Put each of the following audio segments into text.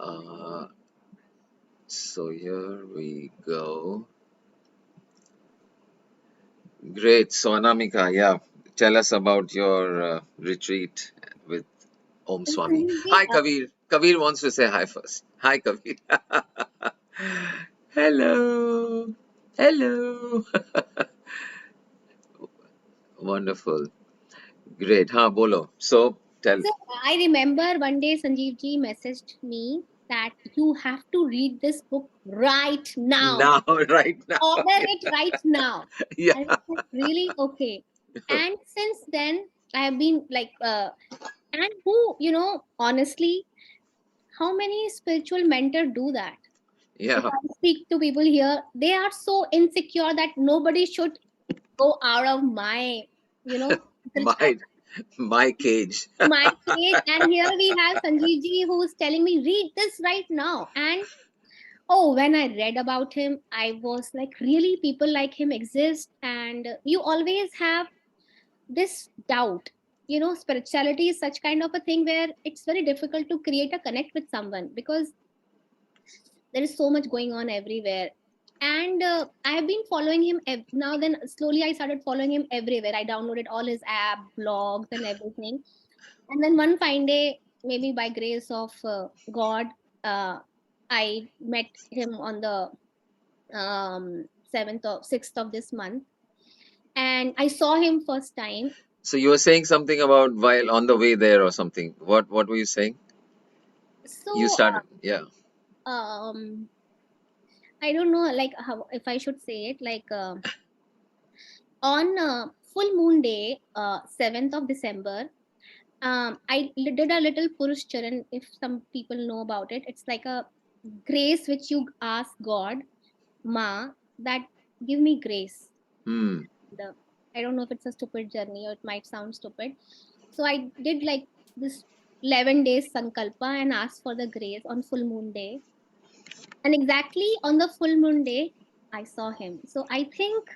Uh, so here we go. Great. So Anamika, yeah, tell us about your retreat with Om So Swami. Sanjivji, Hi, Kabir. Kabir wants to say hi first. Hi, Kabir. Hello. Hello. Wonderful. Great. Ha, bolo. So tell. so I remember one day Sanjeevji messaged me that you have to read this book right now. Now, right now. Order it right now. Yeah. I was like, really? Okay. And since then, I have been like, and who, honestly, how many spiritual mentors do that? If Yeah. I speak to people here, they are so insecure that nobody should go out of my, you know, My my cage. my case. And here we have Sanjeevji who is telling me, read this right now. And oh, when I read about him, I was like, really, people like him exist. And you always have this doubt. Spirituality is such kind of a thing where it's very difficult to create a connect with someone because there is so much going on everywhere. And I have been following him now. Then slowly I started following him everywhere. I downloaded all his app, blogs, and everything. And then one fine day, maybe by grace of God, uh, I met him on the 7th or 6th of this month, and I saw him first time. So you were saying something about while on the way there or something. What were you saying? You So started. Yeah. I don't know, like how if I should say it, like on full moon day, 7th of December. Did a little Purush Charan, if some people know about it. It's like a grace which you ask God, Ma, that give me grace. Hmm. The I don't know if it's a stupid journey or it might sound stupid. So I did like this 11 days sankalpa and asked for the grace on full moon day. And exactly on the full moon day, I saw him. So I think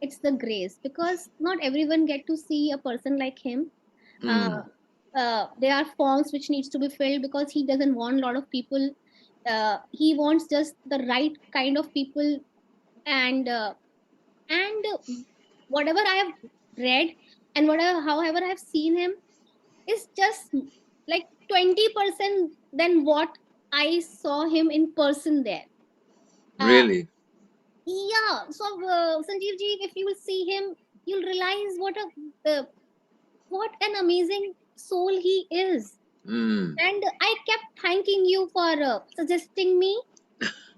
it's the grace because not everyone get to see a person like him. Hmm. uh, there are forms which needs to be filled because he doesn't want a lot of people. He wants just the right kind of people. And uh, and whatever I have read and whatever however I have seen him is just like 20% than what I saw him in person there. uh, Really? yeah, so Sanjeev ji, if you will see him, you'll realize what an amazing soul he is. Hmm. And I kept thanking you for suggesting me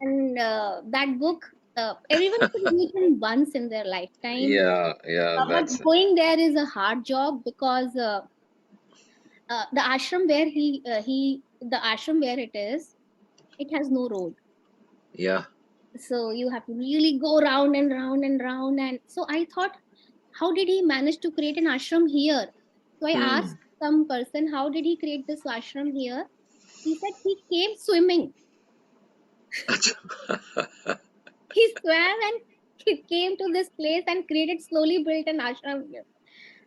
and that book. Everyone should read him once in their lifetime. Yeah. Yeah. But That's. going there is a hard job because the ashram where the ashram where it is, it has no road. Yeah. So you have to really go round and round and round. And so I thought, how did he manage to create an ashram here? So I Hmm. asked some person, how did he create this ashram here? He said he came swimming. He swam and he came to this place and created, slowly built an ashram here.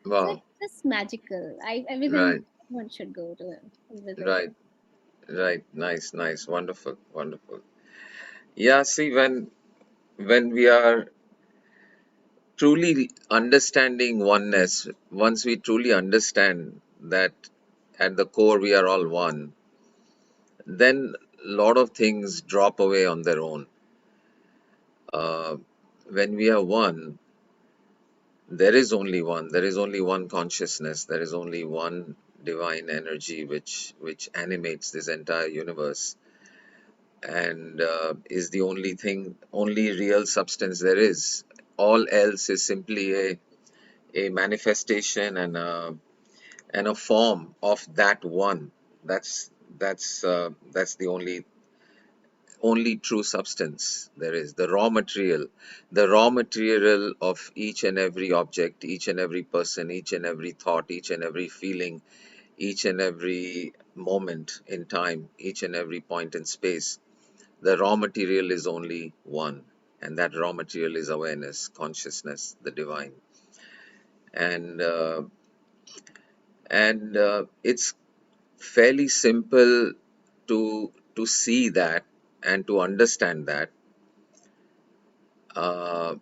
So Wow. it's just magical. Everything Right. one should go to visit Right. it. Right. Nice. Nice. Wonderful. Wonderful. Yeah. See, when we are truly understanding oneness, once we truly understand that at the core we are all one, then a lot of things drop away on their own. Uh, when we are one, there is only one. There is only one consciousness. There is only one divine energy which animates this entire universe and is the only thing, only real substance there is. All else is simply a manifestation and a form of that one. That's that's the only true substance there is. The raw material of each and every object, each and every person, each and every thought, each and every feeling, each and every moment in time, each and every point in space. The raw material is only one, and that raw material is awareness, consciousness, the divine. And it's fairly simple to to see that and to understand that, uh,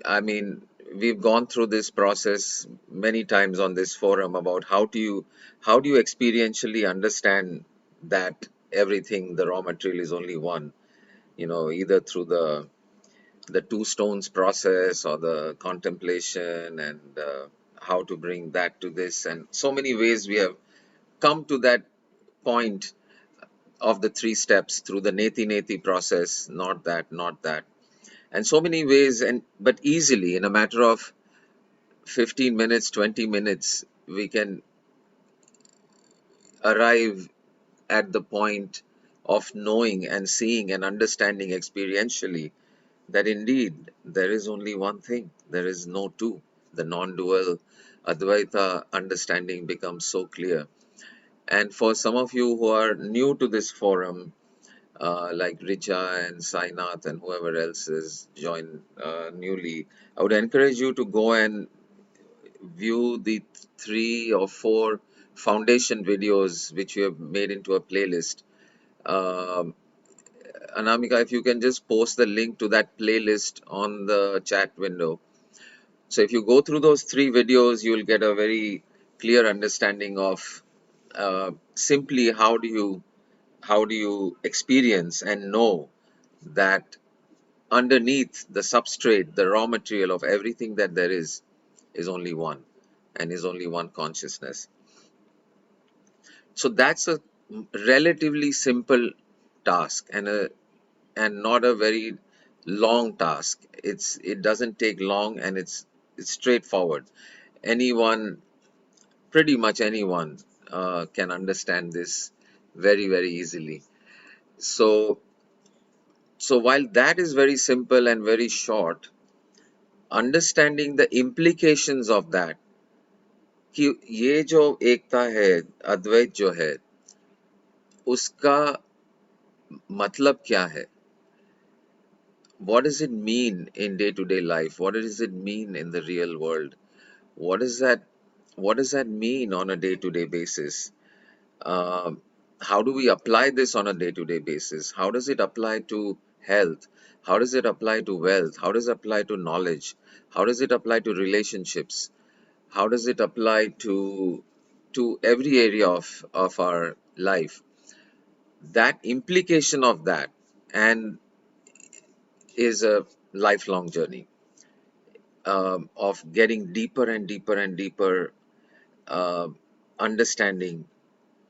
I mean, we've gone through this process many times on this forum about how do you experientially understand that everything, the raw material is only one, either through the two stones process or the contemplation, and how to bring that to this, and so many ways we have come to that point of the three steps through the neti process, not that, and so many ways, and but easily in a matter of 15 minutes, 20 minutes, we can arrive at the point of knowing and seeing and understanding experientially that indeed there is only one thing, there is no two. The non dual Advaita understanding becomes so clear. And for some of you who are new to this forum, like Richa and Sainath and whoever else is joined newly, I would encourage you to go and view the 3 or 4 foundation videos which we have made into a playlist. Um, Anamika, if you can just post the link to that playlist on the chat window. So if you go through those 3 videos, you will get a very clear understanding of simply how do you experience and know that underneath the substrate, the raw material of everything that there is only one, and is only one consciousness. So that's a relatively simple task, and not a very long task. It doesn't take long, and it's straightforward. Anyone, pretty much anyone, can understand this very easily. So while that is very simple and very short, understanding the implications of that, कि ये जो एकता है, अद्वैत जो है, उसका मतलब क्या है? What does it mean in day-to-day life? What does it mean in the real world? What is that? What does that mean on a day-to-day basis? Um, how do we apply this on a day-to-day basis? How does it apply to health? How does it apply to wealth? How does it apply to knowledge? How does it apply to relationships? How does it apply to every area of our life? That implication of that and is a lifelong journey, of getting deeper and deeper and deeper uh, understanding,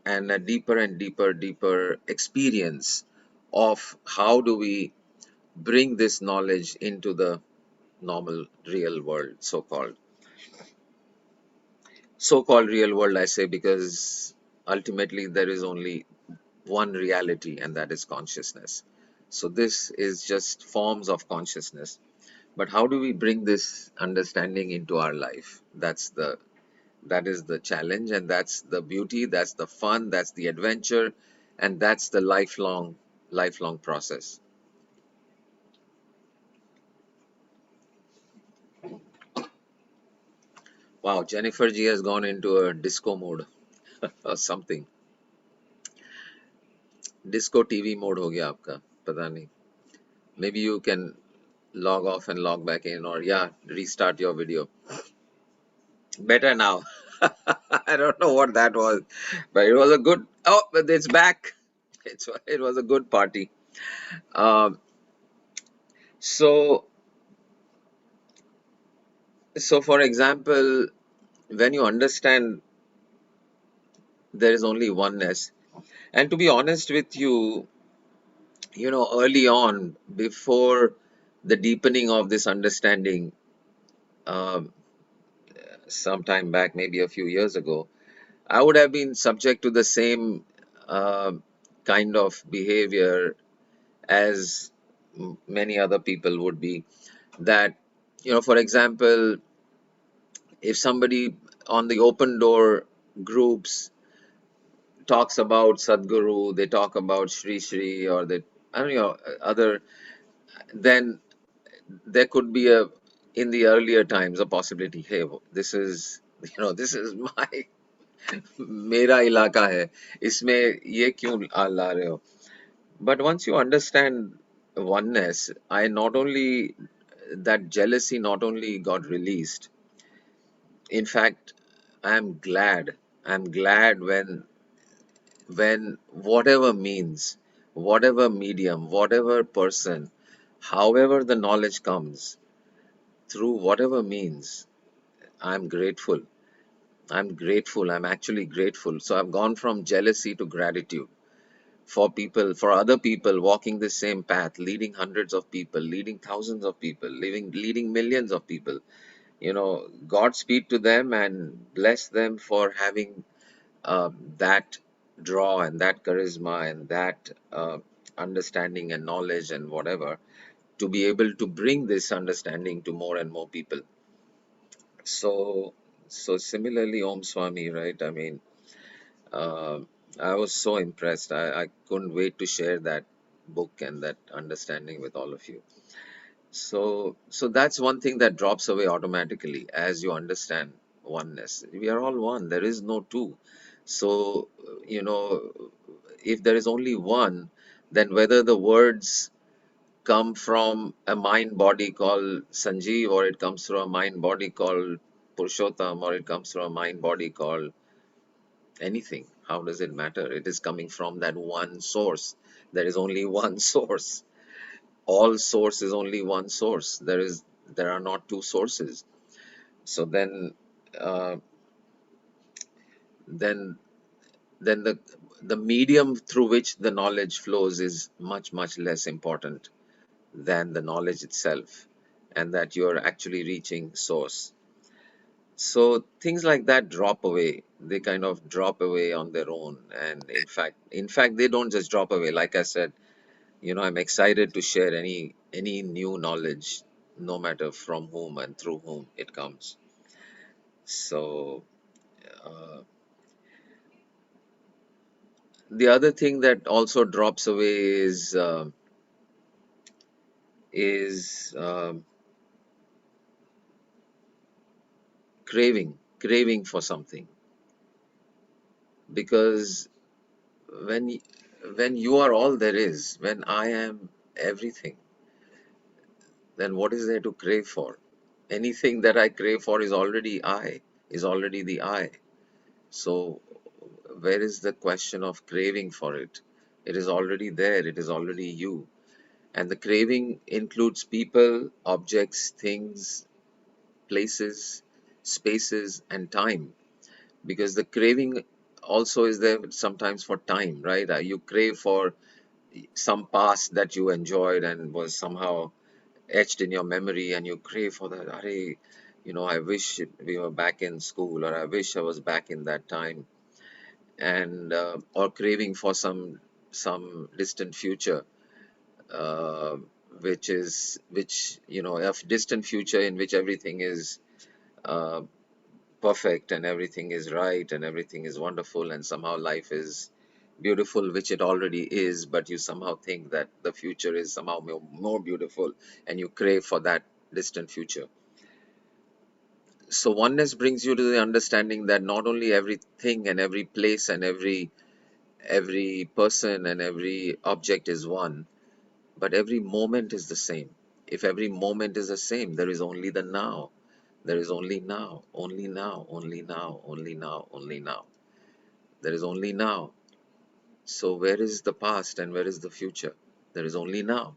and a deeper and deeper experience of how do we bring this knowledge into the normal real world, so-called real world, I say, because ultimately there is only one reality, and that is consciousness. So this is just forms of consciousness. But how do we bring this understanding into our life? That is the challenge, and that's the beauty, that's the fun, that's the adventure, and that's the lifelong process. Wow, Jennifer G has gone into a disco mode or something. Disco TV mode हो गया आपका, पता नहीं. Maybe you can log off and log back in, or yeah, restart your video. Better now. I don't know what that was, but it was a good. Oh, but it's back. It was a good party. Um, so for example, when you understand there is only oneness, and to be honest with you, early on, before the deepening of this understanding, um, some time back, maybe a few years ago, I would have been subject to the same uh, kind of behavior as many other people would be. That, for example, if somebody on the open door groups talks about Sadhguru, they talk about Sri Sri, or they, I don't know, other, then there could be in the earlier times, a possibility, hey, this is, this is my मेरा इलाका है, इसमें ये क्यों ला रहे हो? But once you understand oneness, I not only that jealousy not only got released. In fact, I'm glad. I'm glad when whatever means, whatever medium, whatever person, however the knowledge comes, through whatever means, I'm grateful. I'm grateful. I'm actually grateful. So I've gone from jealousy to gratitude for people, for other people walking the same path, leading hundreds of people, leading thousands of people, leading millions of people. Godspeed to them and bless them for having that draw and that charisma and that understanding and knowledge and whatever, to be able to bring this understanding to more and more people. So, so similarly, Om Swami, right? I mean, uh, I was so impressed. I couldn't wait to share that book and that understanding with all of you. So that's one thing that drops away automatically as you understand oneness. We are all one. There is no two. So, if there is only one, then whether the words come from a mind body called Sanjeev, or it comes from a mind body called Purushottam, or it comes from a mind body called anything, how does it matter? It is coming from that one source. There is only one source. All source is only one source. There are not two sources. So uh, then then the medium through which the knowledge flows is much, much less important than the knowledge itself, and that you're actually reaching source. So things like that drop away. They kind of drop away on their own. And in fact, they don't just drop away. Like I said, I'm excited to share any new knowledge, no matter from whom and through whom it comes. So uh, the other thing that also drops away is craving for something, because when y- when you are all there is, when I am everything, then what is there to crave for? Anything that I crave for is already I, is already the I. So where is the question of craving for it? It is already there, it is already you. And the craving includes people, objects, things, places, spaces, and time. Because the craving also is there sometimes for time, right? You crave for some past that you enjoyed and was somehow etched in your memory, and you crave for that. I wish we were back in school, or I wish I was back in that time, and or craving for some distant future, uh, which a distant future in which everything is uh, perfect and everything is right and everything is wonderful and somehow life is beautiful, which it already is, but you somehow think that the future is somehow more beautiful, and you crave for that distant future. So oneness brings you to the understanding that not only everything and every place and every person and every object is one, but every moment is the same. If every moment is the same, there is only the now. There is only now, only now, only now, only now, only now. There is only now. So where is the past and where is the future? There is only now.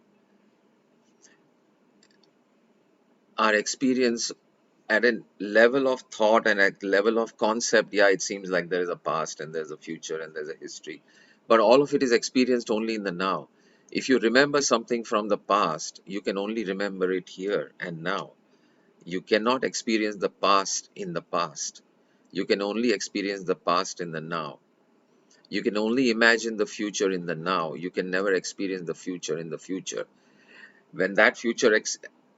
Our experience at a level of thought and at level of concept, yeah, it seems like there is a past and there's a future and there's a history. But all of it is experienced only in the now. If you remember something from the past, you can only remember it here and now. You cannot experience the past in the past. You can only experience the past in the now. You can only imagine the future in the now. You can never experience the future in the future. When that future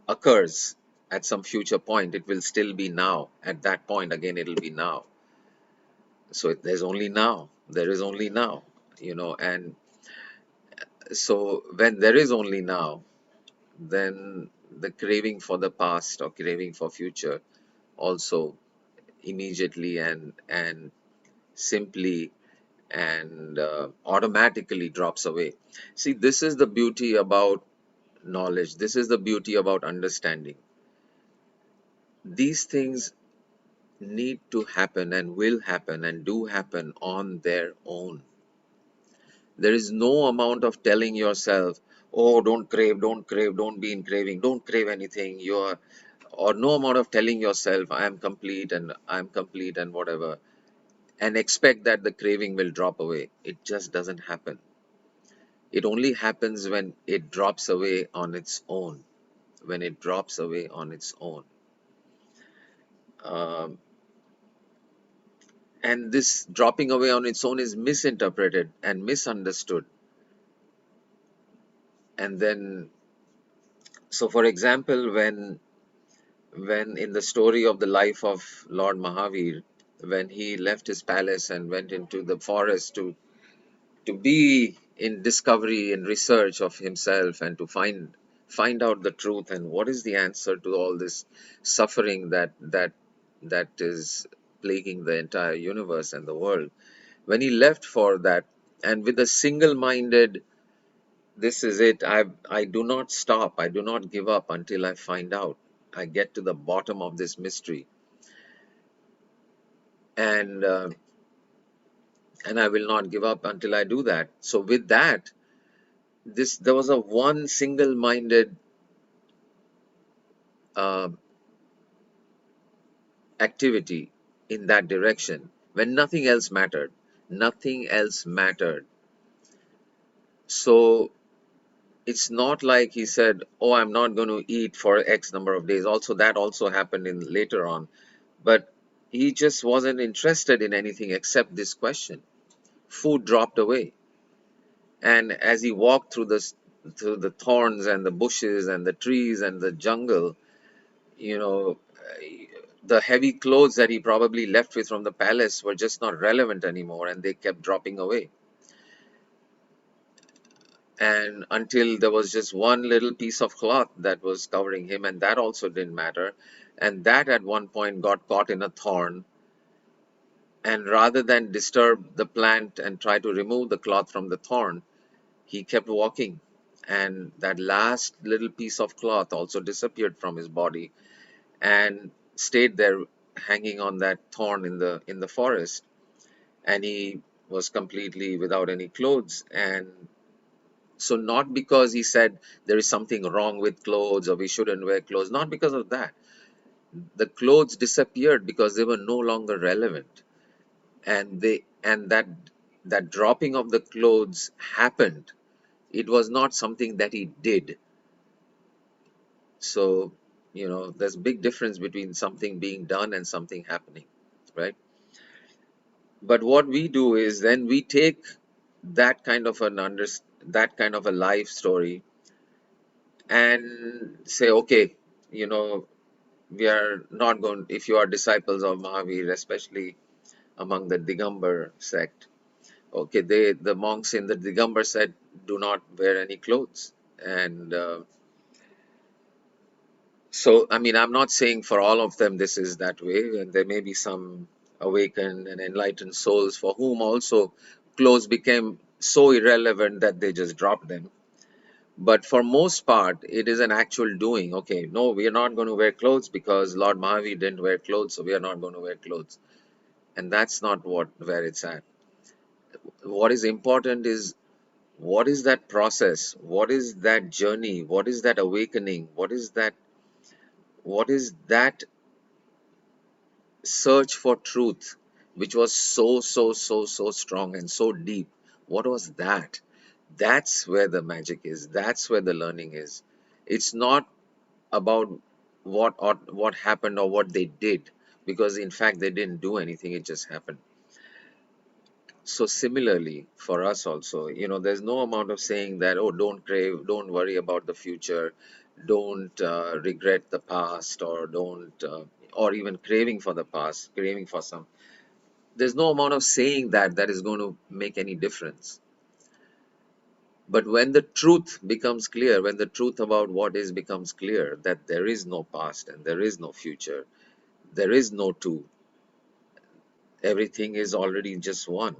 occurs at some future point, it will still be now. At that point, again, it'll be now. So there's only now. There is only now, and so when there is only now, then the craving for the past or craving for future also immediately and simply and automatically drops away. See, this is the beauty about knowledge. This is the beauty about understanding. These things need to happen and will happen and do happen on their own. There is no amount of telling yourself, oh, don't crave, don't be in craving, don't crave anything. Or no amount of telling yourself, I am complete and whatever, and expect that the craving will drop away. It just doesn't happen. It only happens when it drops away on its own. When it drops away on its own. Um, and this dropping away on its own is misinterpreted and misunderstood. And then, so for example, when in the story of the life of Lord Mahavir, when he left his palace and went into the forest to be in discovery and research of himself and to find out the truth and what is the answer to all this suffering that is plaguing the entire universe and the world. When he left for that, and with a single-minded, this is it, I do not stop, I do not give up until I find out, I get to the bottom of this mystery, and and I will not give up until I do that. So with that, this there was a one single-minded uh, activity in that direction when nothing else mattered. Nothing else mattered. So it's not like he said, "Oh, I'm not going to eat for X number of days." Also, that also happened in later on, but he just wasn't interested in anything except this question. Food dropped away, and as he walked through the thorns and the bushes and the trees and the jungle, you know, the heavy clothes that he probably left with from the palace were just not relevant anymore, and they kept dropping away. And until there was just one little piece of cloth that was covering him, and that also didn't matter. And that at one point got caught in a thorn. And rather than disturb the plant and try to remove the cloth from the thorn, he kept walking. And that last little piece of cloth also disappeared from his body and stayed there hanging on that thorn in the forest. And he was completely without any clothes. And so not because he said there is something wrong with clothes or we shouldn't wear clothes, not because of that. The clothes disappeared because they were no longer relevant. And that dropping of the clothes happened. It was not something that he did. So, there's a big difference between something being done and something happening, right? But what we do is then we take that kind of that kind of a life story and say, okay, you know, we are not going, if you are disciples of Mahavir, especially among the Digambar sect, okay, the monks in the Digambar sect do not wear any clothes. And so, I mean, I'm not saying for all of them this is that way, and there may be some awakened and enlightened souls for whom also clothes became so irrelevant that they just dropped them. But for most part, it is an actual doing. Okay, no, we are not going to wear clothes because Lord Mahavir didn't wear clothes, so we are not going to wear clothes. And that's not where it's at. What is important is what is that process? What is that journey? What is that awakening? What is that search for truth, which was so strong and so deep? What was that? That's where the magic is. That's where the learning is. It's not about what happened or what they did, because in fact they didn't do anything, it just happened. So similarly for us also, there's no amount of saying that, oh, don't crave, don't worry about the future, don't regret the past, or don't or even craving for the past, craving for some, there's no amount of saying that is going to make any difference. But when the truth becomes clear, when the truth about what is becomes clear, that there is no past and there is no future, there is no two, everything is already just one,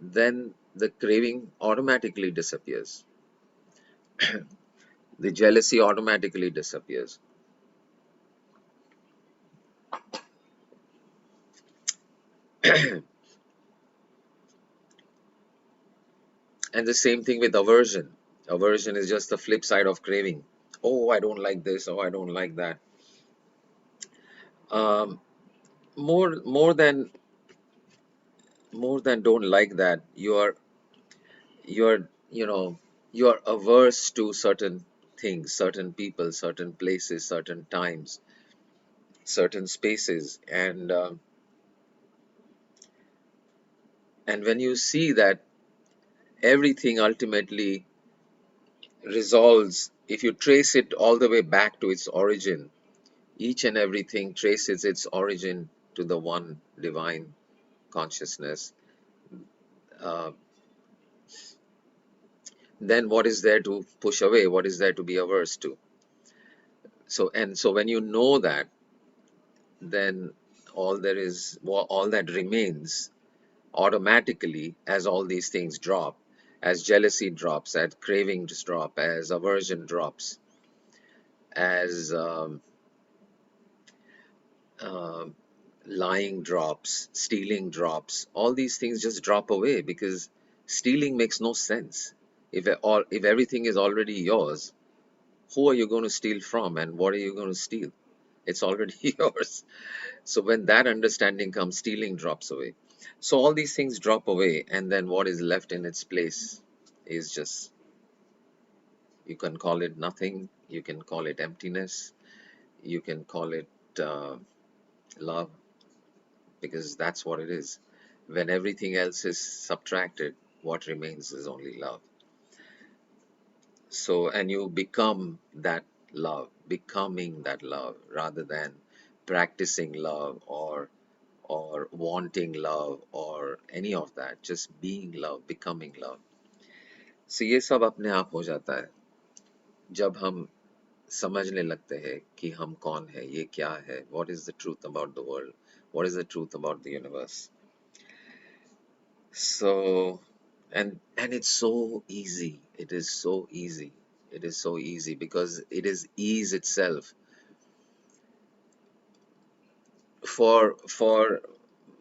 then the craving automatically disappears. The jealousy automatically disappears. And the same thing with aversion. Aversion is just the flip side of craving. Oh, I don't like this. Oh, I don't like that. Um, more than don't like that. You're averse to certain things, certain people, certain places, certain times, certain spaces, and when you see that everything ultimately resolves, if you trace it all the way back to its origin, each and everything traces its origin to the one divine consciousness. Uh, then what is there to push away? What is there to be averse to? So when you know that, then all that remains automatically, as all these things drop, as jealousy drops, as cravings drop, as aversion drops, as um, lying drops, stealing drops, all these things just drop away, because stealing makes no sense. If everything is already yours, who are you going to steal from, and what are you going to steal? It's already yours. So when that understanding comes, stealing drops away. So all these things drop away, and then what is left in its place is just, you can call it nothing, you can call it emptiness, you can call it uh, love, because that's what it is. When everything else is subtracted, what remains is only love. So, and you become that love, becoming that love, rather than practicing love, or wanting love, or any of that. Just being love, becoming love. So ये सब अपने आप हो जाता है जब हम समझने लगते हैं कि हम कौन है, ये क्या है, what is the truth about the world, what is the truth about the universe. So, and it's so easy. It is so easy. It is so easy because it is ease itself. For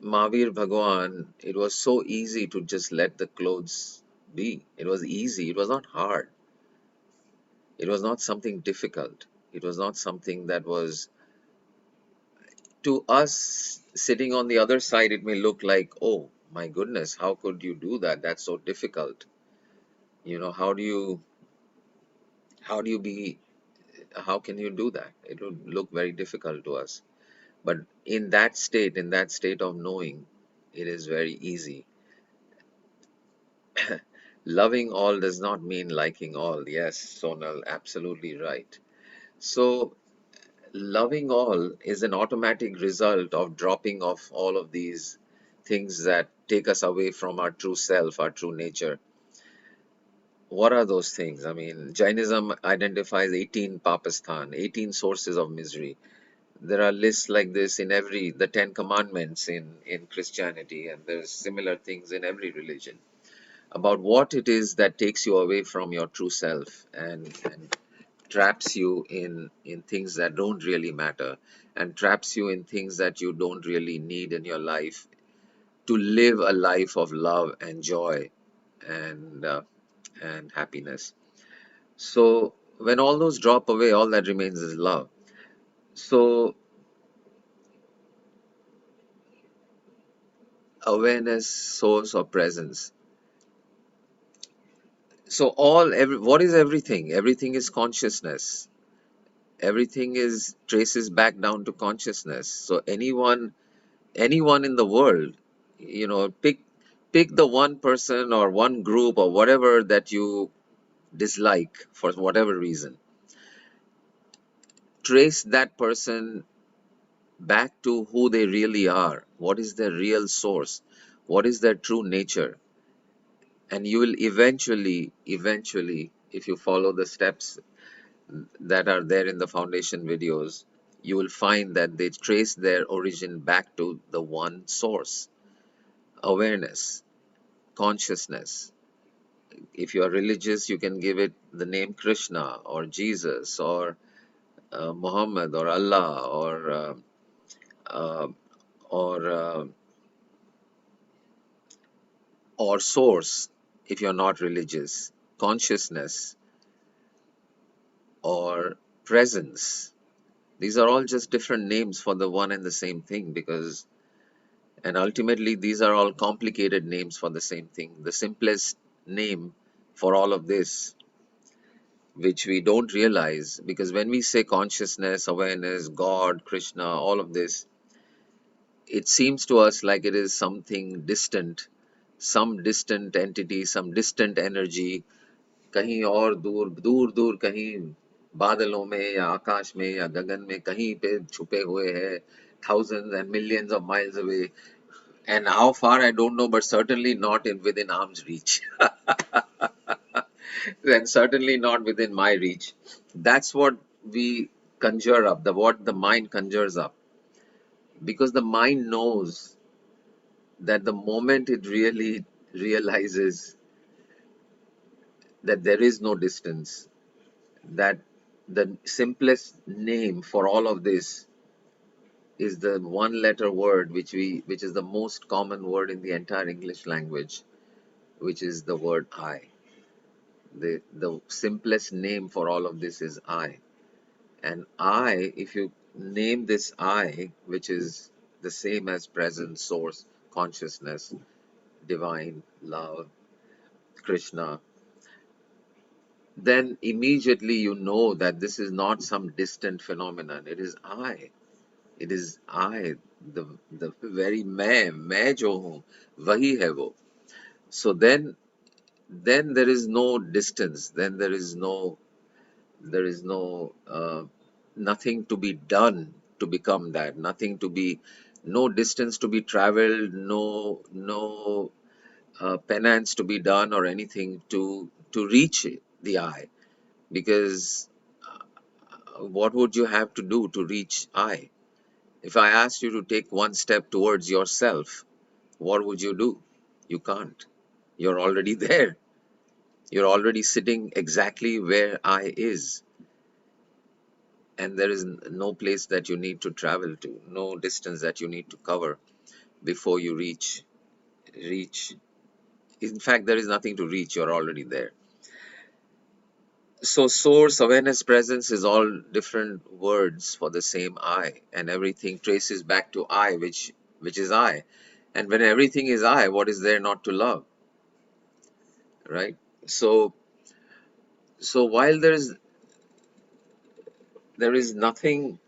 Mahavir Bhagwan, it was so easy to just let the clothes be. It was easy. It was not hard. It was not something difficult. It was not something that was, to us sitting on the other side, it may look like, oh my goodness, how could you do that? That's so difficult. How do you be how can you do that? It would look very difficult to us. But in that state of knowing, it is very easy. Loving all does not mean liking all. Yes, Sonal, absolutely right. So, loving all is an automatic result of dropping off all of these things that take us away from our true self, our true nature. What are those things? I mean, Jainism identifies 18 papasthan, 18 sources of misery. There are lists like this in the Ten Commandments in Christianity, and there's similar things in every religion about what it is that takes you away from your true self, and traps you in things that don't really matter, and traps you in things that you don't really need in your life to live a life of love and joy and happiness. So when all those drop away, all that remains is love. So awareness, source, or presence. So what is everything? Everything is consciousness. Everything is traces back down to consciousness. So anyone in the world, pick the one person or one group or whatever that you dislike for whatever reason. Trace that person back to who they really are. What is their real source? What is their true nature? And you will eventually, if you follow the steps that are there in the foundation videos, you will find that they trace their origin back to the one source: awareness, consciousness. If you are religious, you can give it the name Krishna or Jesus or Muhammad or Allah uh, or uh, or source. If you're not religious, consciousness or presence. These are all just different names for the one and the same thing, because, and ultimately, these are all complicated names for the same thing. The simplest name for all of this, which we don't realize, because when we say consciousness, awareness, God, Krishna, all of this, it seems to us like it is something distant, some distant entity, some distant energy, कहीं और दूर दूर दूर कहीं बादलों में या आकाश में या गगन में कहीं पे छुपे हुए हैं, thousands and millions of miles away. And how far I don't know, but certainly not in within arm's reach. And certainly not within my reach. That's what we conjure up, the what the mind conjures up. Because the mind knows that the moment it really realizes that there is no distance, that the simplest name for all of this is the one letter word which is the most common word in the entire English language, which is the word I. The simplest name for all of this is I. And I, if you name this I, which is the same as present, source, consciousness, divine, love, Krishna, then immediately you know that this is not some distant phenomenon. It is I. It is I, the very मैं जो हूँ वही है वो. So then there is no distance. Then there is no nothing to be done to become that. Nothing to be, no distance to be traveled. No penance to be done or anything to reach the I. Because what would you have to do to reach I? If I asked you to take one step towards yourself, what would you do? You can't. You're already there. You're already sitting exactly where I is. And there is no place that you need to travel to, no distance that you need to cover before you reach. In fact, there is nothing to reach. You're already there. So source, awareness, presence is all different words for the same I, and everything traces back to I, which is I. And when everything is I, what is there not to love, right? So while there is nothing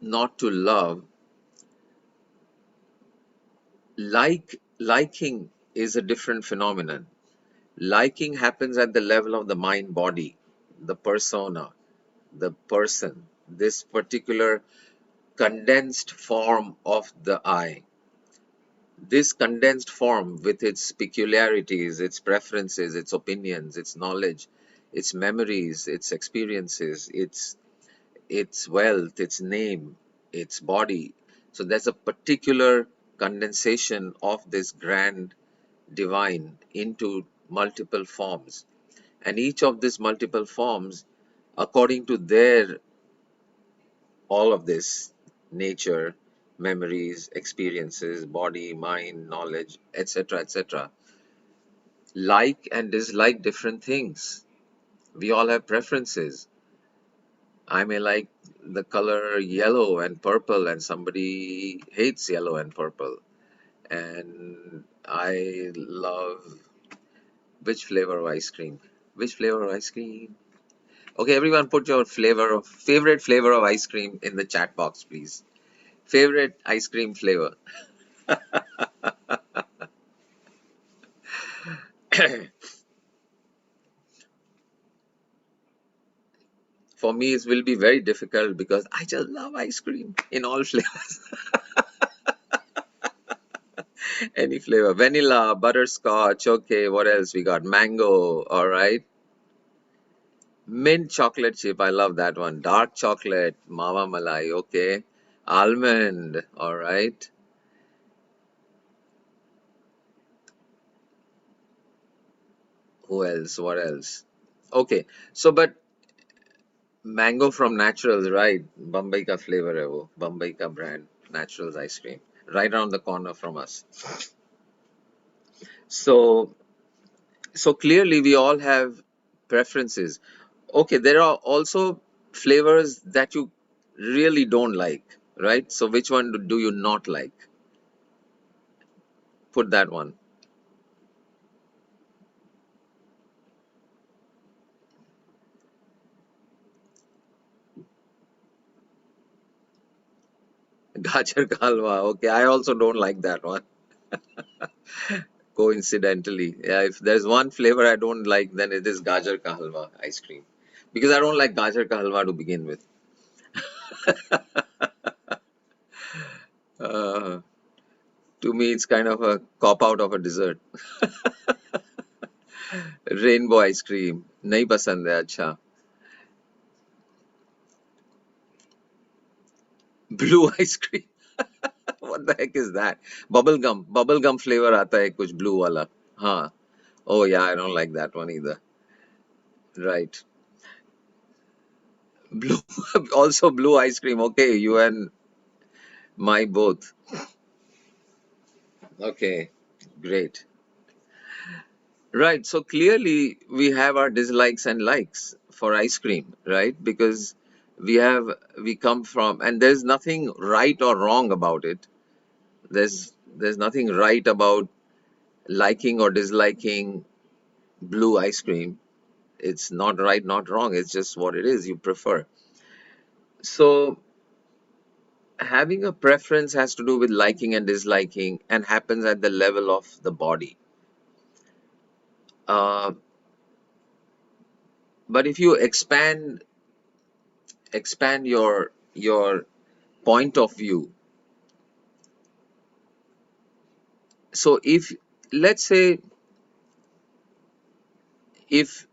not to love, liking is a different phenomenon. Liking happens at the level of the mind body, the persona, the person, this particular condensed form of the I. This condensed form, with its peculiarities, its preferences, its opinions, its knowledge, its memories, its experiences, its wealth, its name, its body. So there's a particular condensation of this grand divine into multiple forms. And each of these multiple forms, according to their, all of this, nature, memories, experiences, body, mind, knowledge, etc., etc., like and dislike different things. We all have preferences. I may like the color yellow and purple, and somebody hates yellow and purple. And I love which flavor of ice cream? Which flavor of ice cream? Okay, everyone, put your favorite flavor of ice cream in the chat box, please. Favorite ice cream flavor. For me, it will be very difficult because I just love ice cream in all flavors. Any flavor. Vanilla, butterscotch, okay, what else we got? Mango, all right. Mint chocolate chip, I love that one. Dark chocolate, Mama Malai, okay. Almond, all right. Who else? What else? Okay, so but mango from Naturals, right? Bombay ka flavor hai wo. Bombay ka brand, Naturals ice cream, right around the corner from us. So, so clearly we all have preferences. Okay, there are also flavors that you really don't like, right? So which one do you not like? Put that one. Gajar ka halwa. Okay, I also don't like that one. Coincidentally, yeah, if there's one flavor I don't like, then it is gajar ka halwa ice cream, because I don't like gajar ka halwa to begin with. Uh, to me, it's kind of a cop out of a dessert. Rainbow ice cream, nahi pasand hai. Acha, blue ice cream. What the heck is that? Bubble gum flavor आता है कुछ blue वाला. हाँ. Oh yeah, I don't like that one either. Right. Blue, also blue ice cream. Okay, you and my both. Okay, great. Right. So clearly we have our dislikes and likes for ice cream, right? Because we come from, and there's nothing right or wrong about it. There's nothing right about liking or disliking blue ice cream. It's not right, not wrong. It's just what it is. You prefer. So having a preference has to do with liking and disliking, and happens at the level of the body. Uh, but if you expand your point of view, so if, let's say, if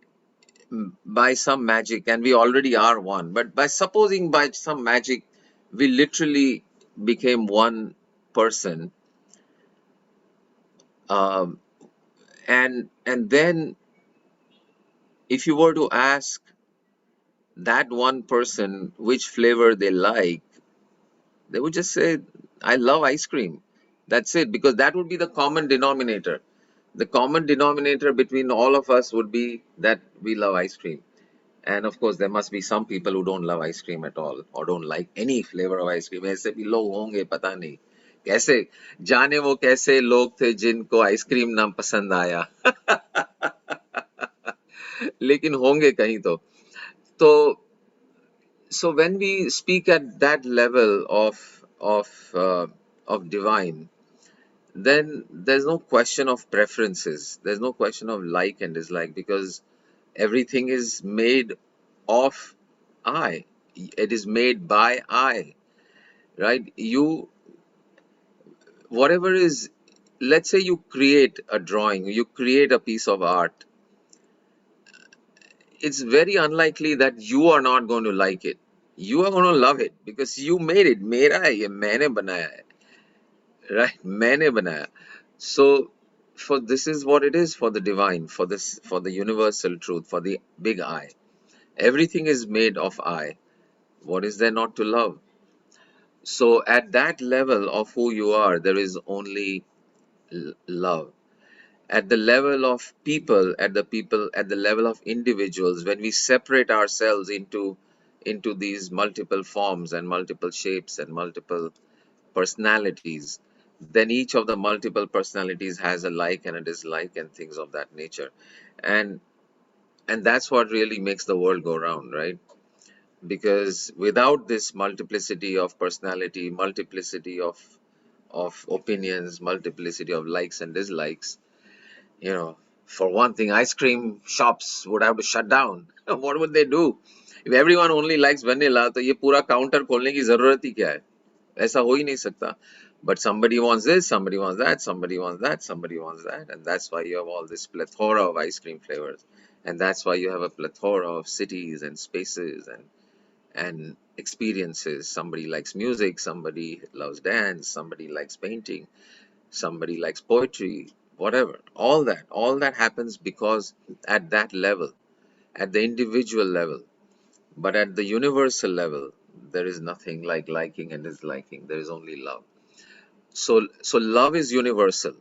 by some magic, and we already are one, but by supposing by some magic we literally became one person, um, and then if you were to ask that one person which flavor they like, they would just say, I love ice cream. That's it, because that would be the common denominator. The common denominator between all of us would be that we love ice cream. And of course, there must be some people who don't love ice cream at all, or don't like any flavor of ice cream. ऐसे भी लोग होंगे, पता नहीं कैसे, जाने वो कैसे लोग थे जिनको आइसक्रीम ना पसंद आया. लेकिन होंगे कहीं तो. तो so when we speak at that level of divine, then there's no question of preferences. There's no question of like and dislike, because everything is made of I. It is made by I, right? You, whatever is, let's say you create a drawing, you create a piece of art. It's very unlikely that you are not going to like it. You are going to love it because you made it. मेरा है ये, मैंने बनाया है, right? मैंने बनाया. So, for this is what it is for the divine, for this, for the universal truth, for the big I. Everything is made of I. What is there not to love? So, at that level of who you are, there is only love. At the level of people, at the level of individuals, when we separate ourselves into these multiple forms and multiple shapes and multiple personalities, then each of the multiple personalities has a like and a dislike and things of that nature. And that's what really makes the world go round, right? Because without this multiplicity of personality, multiplicity of opinions, multiplicity of likes and dislikes, you know, for one thing, ice cream shops would have to shut down. What would they do? If everyone only likes vanilla, तो ये पूरा counter खोलने की जरूरत ही क्या है? ऐसा हो ही नहीं सकता. But somebody wants this, somebody wants that, somebody wants that, somebody wants that. And that's why you have all this plethora of ice cream flavors. And that's why you have a plethora of cities and spaces and experiences. Somebody likes music, somebody loves dance, somebody likes painting, somebody likes poetry, whatever. All that happens because at that level, at the individual level, but at the universal level, there is nothing like liking and disliking. There is only love. So love is universal.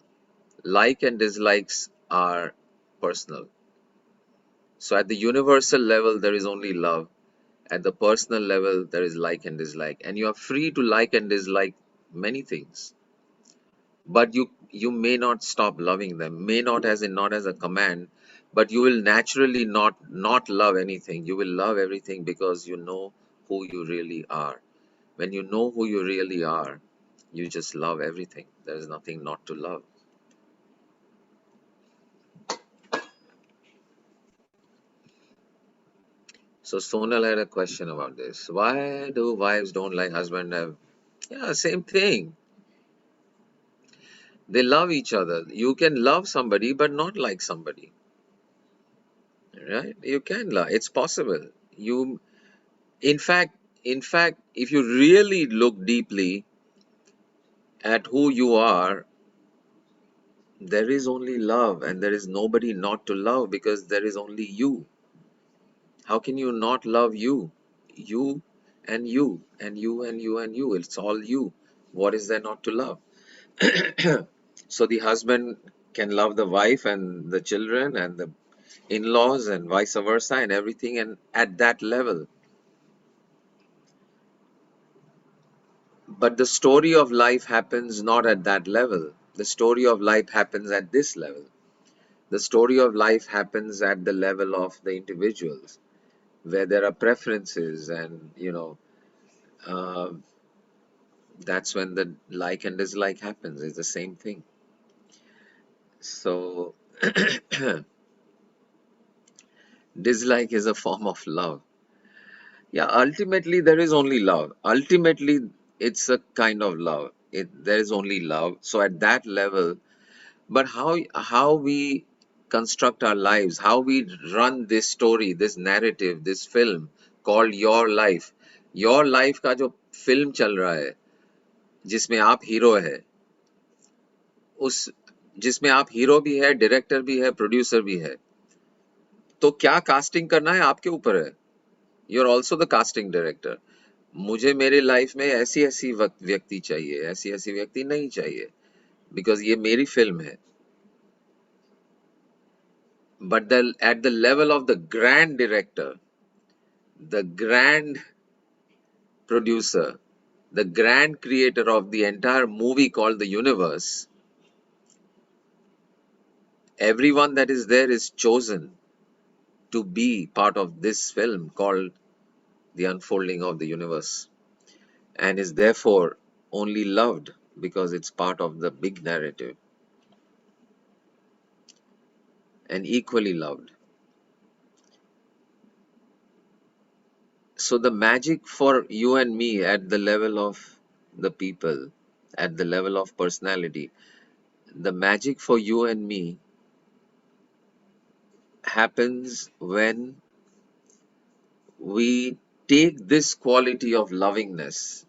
Like and dislikes are personal. So at the universal level, there is only love. At the personal level, there is like and dislike. And you are free to like and dislike many things. But you may not stop loving them. May not as in not as a command, but you will naturally not love anything. You will love everything because you know who you really are. When you know who you really are, you just love everything. There is nothing not to love. So Sonal had a question about this. Why do wives don't like husband have? Yeah, same thing. They love each other. You can love somebody but not like somebody, right? You can love. It's possible. You, in fact, if you really look deeply at who you are, there is only love and there is nobody not to love because there is only you. How can you not love you? You and you and you and you and you. It's all you. What is there not to love? So the husband can love the wife and the children and the in-laws and vice versa and everything, and at that level. But the story of life happens not at that level. The story of life happens at this level. The story of life happens at the level of the individuals, where there are preferences, and uh, that's when the like and dislike happens. It's the same thing. So dislike is a form of love. Yeah, ultimately there is only love. Ultimately, it's a kind of love. There is only love. So at that level, but how we construct our lives, how we run this story, this narrative, this film called your life का जो film चल रहा है, जिसमें आप hero है, उस जिसमें आप हीरो भी है, डायरेक्टर भी है, प्रोड्यूसर भी है, तो क्या कास्टिंग करना है आपके ऊपर है. You are also the casting director. मुझे मेरे लाइफ में ऐसी ऐसी व्यक्ति चाहिए, ऐसी ऐसी व्यक्ति नहीं चाहिए, बिकॉज ये मेरी फिल्म है. But at the level of the grand director, the grand producer, the grand creator of the entire movie called the universe, everyone that is there is chosen to be part of this film called the unfolding of the universe, and is therefore only loved because it's part of the big narrative, and equally loved. So the magic for you and me at the level of the people, at the level of personality, the magic for you and me happens when we take this quality of lovingness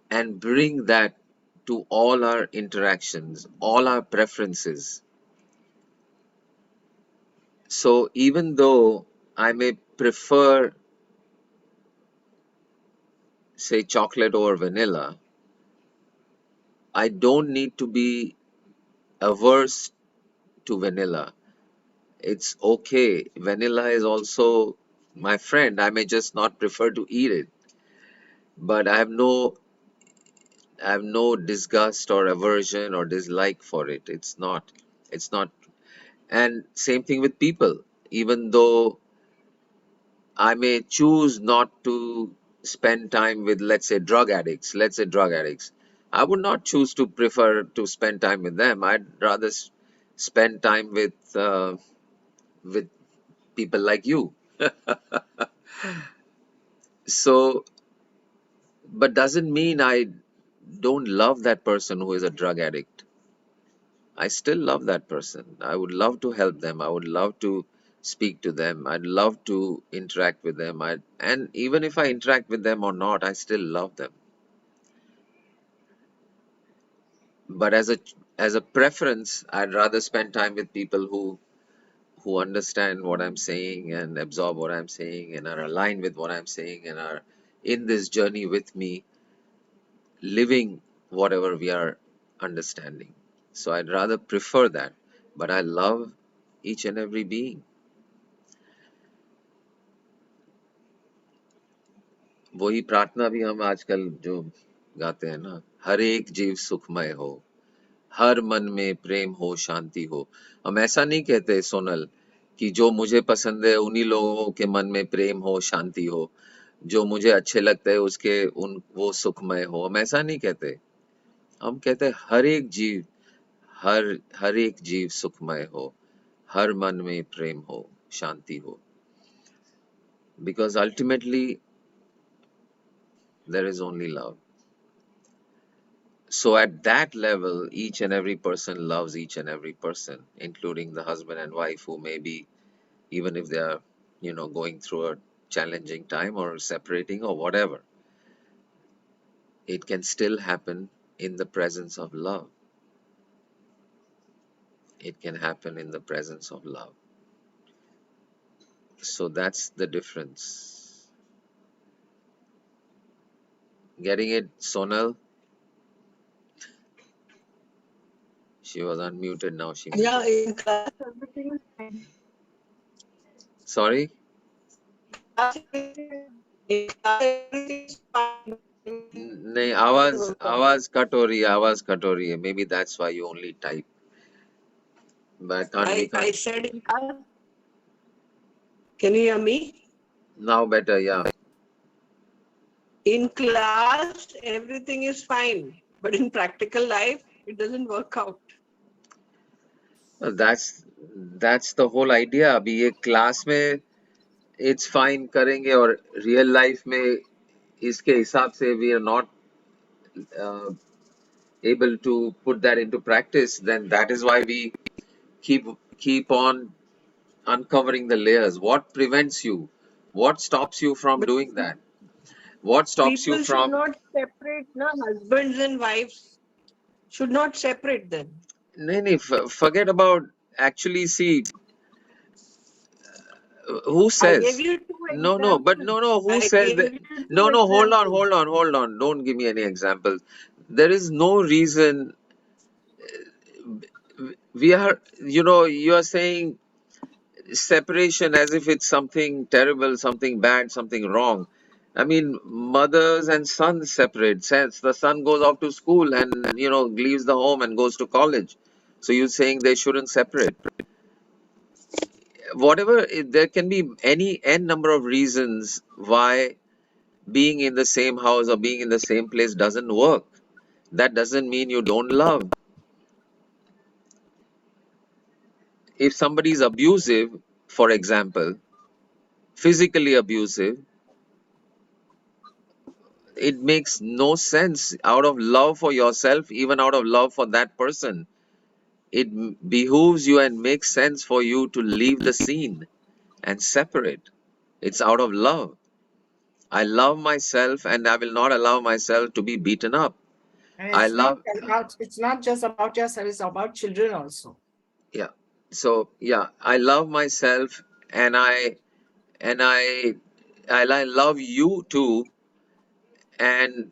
and bring that to all our interactions, all our preferences. So even though I may prefer, say, chocolate over vanilla, I don't need to be averse to vanilla. It's okay. Vanilla is also my friend. I may just not prefer to eat it, but I have no disgust or aversion or dislike for it. It's not. And same thing with people. Even though I may choose not to spend time with, let's say drug addicts. I would not choose to prefer to spend time with them. I'd rather spend time with people like you. So But doesn't mean I don't love that person who is a drug addict. I still love that person. I would love to help them. I would love to speak to them. I'd love to interact with them. And even if I interact with them or not, I still love them. But as a preference, I'd rather spend time with people who understand what I'm saying and absorb what I'm saying and are aligned with what I'm saying and are in this journey with me, living whatever we are understanding. So I'd rather prefer that. But I love each and every being. वही प्रार्थना भी हम आजकल जो गाते हैं ना, हर एक जीव सुखमय हो, हर मन में प्रेम हो, शांति हो. हम ऐसा नहीं कहते सोनल कि जो मुझे पसंद है उन्हीं लोगों के मन में प्रेम हो, शांति हो, जो मुझे अच्छे लगते हैं उसके वो सुखमय हो. हम ऐसा नहीं कहते. हम कहते हैं हर एक जीव सुखमय हो, हर मन में प्रेम हो, शांति हो. Because ultimately there is only love. So at that level, each and every person loves each and every person, including the husband and wife who may be, even if they are, going through a challenging time or separating or whatever, it can still happen in the presence of love. It can happen in the presence of love. So that's the difference. Getting it, Sonal? She was unmuted, now she muted. Yeah, in class everything is fine. Sorry? In class everything is fine. नहीं, आवाज cut हो रही है. Maybe that's why you only type. But we I can't. said in class. Can you hear me? Now better, yeah. In class, everything is fine. But in practical life, it doesn't work out. Well, that's the whole idea. अभी ये class में it's fine करेंगे और real life में इसके हिसाब से we are not uh, able to put that into practice, then that is why we keep on uncovering the layers. What prevents you? What stops you from But doing that? What stops you people should from? not separate, no? Husbands and wives should not separate them. नहीं, forget about actually see. Who I gave says? you two No, examples. who I says gave that? you two No, examples. hold on. Don't give me any examples. There is no reason. We are, you are saying separation as if it's something terrible, something bad, something wrong. I mean, mothers and sons separate. Since the son goes off to school and, leaves the home and goes to college. So you're saying they shouldn't separate. Whatever, there can be any n number of reasons why being in the same house or being in the same place doesn't work. That doesn't mean you don't love. If somebody is abusive, for example, physically abusive, it makes no sense. Out of love for yourself, even out of love for that person, it behooves you and makes sense for you to leave the scene and separate. It's out of love. I love myself and I will not allow myself to be beaten up. And I it's not love, about, it's not just about yourself, it's about children also. yeah. So, yeah, I love myself and and I I love you too, and